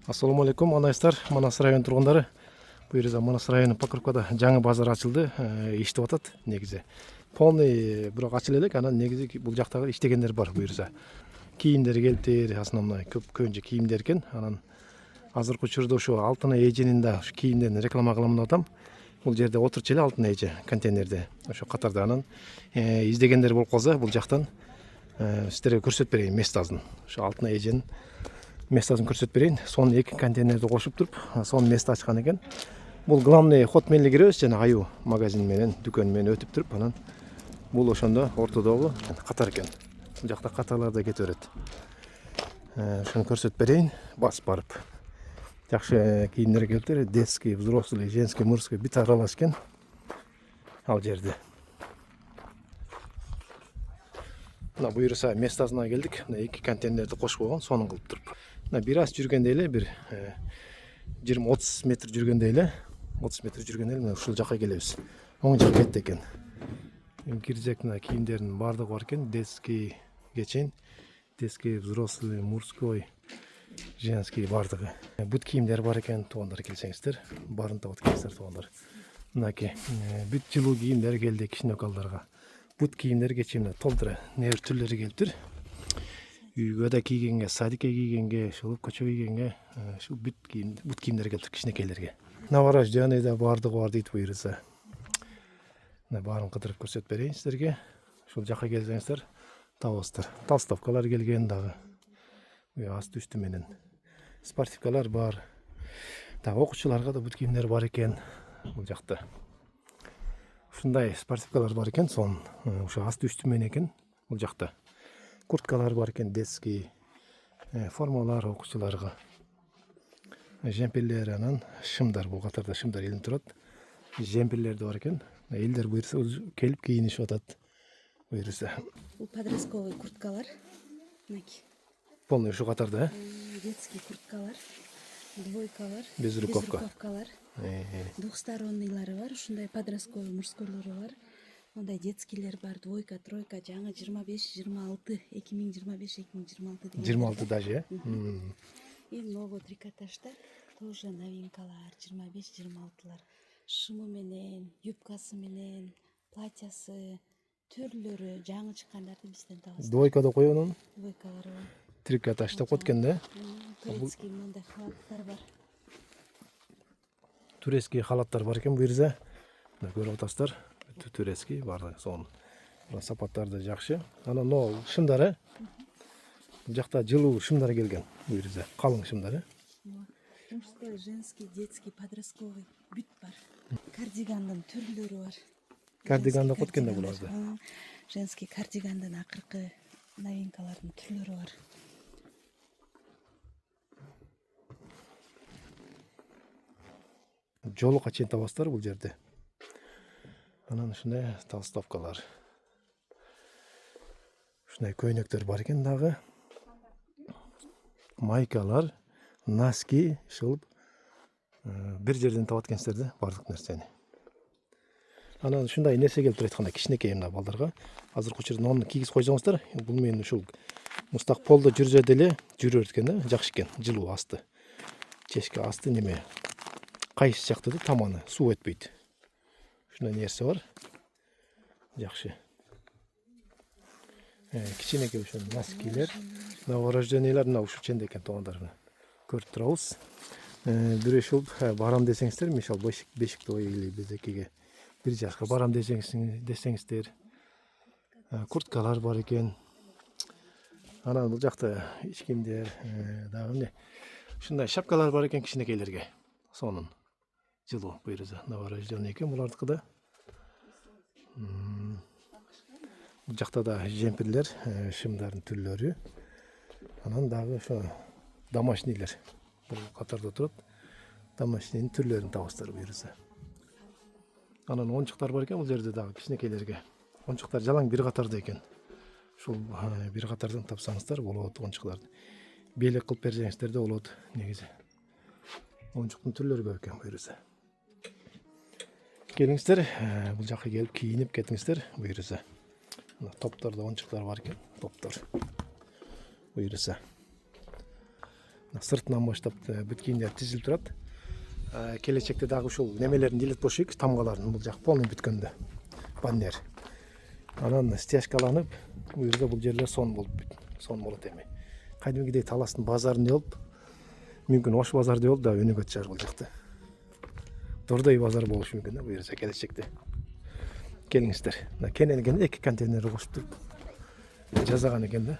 Assalamu alaikum анайстар, Манас район тургундары. Бул жерде Манас району Покровкада жаңы базар ачылды, иштеп атат негизи. Полный бирок ачыла элек, анан негизи бул жактагы иштегендер бар бул жерде. Кийимдер келиптир, основной көбүнчө кийимдер экен. Анан азыркы учурда ушу Алтын эженин да ушу кийимдерин реклама кылам деп атам. Бул жерде отурчу эле Алтын эже контейнерде. Ошо катарда анан издегендер болуп калса, бул жактан сиздерге көрсөтүп берейин местазын. Ошо Алтын эженин местасын көрсөтүп берейин. Сонун эки контейнерди кошуп туруп, сонун места ачкан экен. Бул главный ход менен киребиз, жана аю магазин менен, дүкөн менен өтүп туруп, анан бул ошондо ортодогу катар экен. Бул жакта катарлар да кете берет. Ошону көрсөтүп берейин, басып барып. Жакшы кийимдер келиптир, детский, взрослый, женский, мужской бүт аралаш экен. Ал жерде. Мына буюрса местасына келдик. Мына эки контейнерди кошуп койгон, сонун кылып туруп. Мына бир аз жүргөндө эле бир 20-30 метр жүргөндө эле, 30 метр жүргөндө эле ушул жакка келебиз. Оң жак кетти экен. Киржек мына кийимдердин баардыгы бар экен, детский чейин, детский, взрослый, мужской, женский баардыгы. Бүт кийимдер бар экен, туугандар келсеңиздер, барын таап аткансыздар туугандар. Мынакей бүт жылуу кийимдер келди кичинекалдарга. Бүт кийимдер кечимде толтура небір түрлері келиптир. Үйгө да кийгенге, садикке кийгенге, шылып көчө кийгенге, шу бүт кийимдер келиптир кичинекейлерге. Новорожденный да баардыгы бар дейт буюрса. Мына баарын кыдырып көрсөтүп берейин сиздерге. Ушул жакка келсеңиздер табасыздар. Толстовкалар келген дагы. Асты үстү менен. Спортивкалар бар. Дагы окуучуларга да бүт кийимдер бар экен бул жакта. Ушундай спортивкалар бар экен, сон ушу асты үстү менен экен бул жакта. Курткалар бар экен, детский, формалар окуучуларга. Жемперлер анан шымдар, бул катарда шымдар илинип турат. Жемперлер да бар экен. Элдер буюрса келип кийинишип атат. Буюрса. Бул подростковый курткалар. Мынакей. Полный ушу катарда, Детский курткалар, двойкалар, безрукавкалар. Двухстороннийлары бар, ушундай подростковый мужскойлору бар. Ондай детскийлер бар, двойка, тройка, жаңы 25-26, 2025-2026 деген. 26 даже, И новый трикотажда тоже новинкалар, 25-26лар. Шымы менен, юбкасы менен, платьясы, түрлөрү жаңы чыккандарды бизден табасыздар. Двойка да койгон, Двойкалары бар. трикотаж да коткон да. Турецкий мындай халаттар бар. Турецкий халаттар бар экен буюрса. Мына көрүп атасыздар. Турецкий бар, сонун. Сапаттар да жакшы. Анан но шымдар, бул жакта жылуу шымдар келген буюрса. Калың шымдар. Мужской, женский, детский, подростковый бүт бар. Кардигандын түрлөрү бар. Кардиганда коткон да буларды. Женский кардигандын акыркы новинкалардын түрлөрү бар. Жолука чейин табасыздар бул жерде. Анан ушундай толстовкалар. Ушундай көйнөктөр бар экен дагы. Майкалар, носки, шылып бир жерден таап аткансыздар да бардык нерсени. Анан ушундай нерсе келип туруп айтканда кичинекей мына балдарга азыркы учурда оны кийгиз койсоңуздар, бул менин ушул мустак полдо жүрсө деле жүрөр экен да, жакшы экен, жылуу асты. Чечки асты неме кайыс жакты да таманы суу өтпөйт. Ушундай нерсе бар. Жакшы. Кичинекей ушул носкилер, новорожденныйлар мына ушу ченде экен туугандар. Көрүп турабыз. Бир ушул барам десеңиздер, мисалы бешикте или безекеге 1 жашка барам десеңиздер. Курткалар бар экен. Анан бул жакта ич кийимдер, дагы эмне? Ушундай шапкалар бар экен кичинекейлерге. Сонун. Жылуу буюрса новорожденный экен булардыкы да. Бул жакта да жемперлер, шымдардын түрлөрү. Анан дагы ошо домашнийлер. Бул катарда турат. Домашнийдин түрлөрүн табасыздар буюрса. Анан оңчуктар бар экен бул жерде дагы кичинекейлерге. Оңчуктар жалаң бир катарда экен. Ушул бир катардан тапсаңыздар болот оңчуктарды. Белек кылып берсеңиздер да болот негизи. Оңчуктун түрлөрү көп экен буюрса. Келиңиздер, бул жакка келип кийинип кетиңиздер буюрса. Топтордо оңчуктар бар экен, топтор. Буюрса. сыртынан баштап бүт кийимдер тизилип турат. Келечекте дагы ушул немелерин илет болушук, тамгаларын бул жак полный бүткөндө. Баннер. Анан стяжкаланып, бул жерде бул жерлер сон болот эми. Кадимгидей Таластын базарын деп, мүмкүн Ош базар деп да өнүгө чыгар бул жакта. Дордой базар болушу мүмкүн да бул жерде келечекте. Келиңиздер. Кенен эки контейнер кошуп туруп жасаган экен да.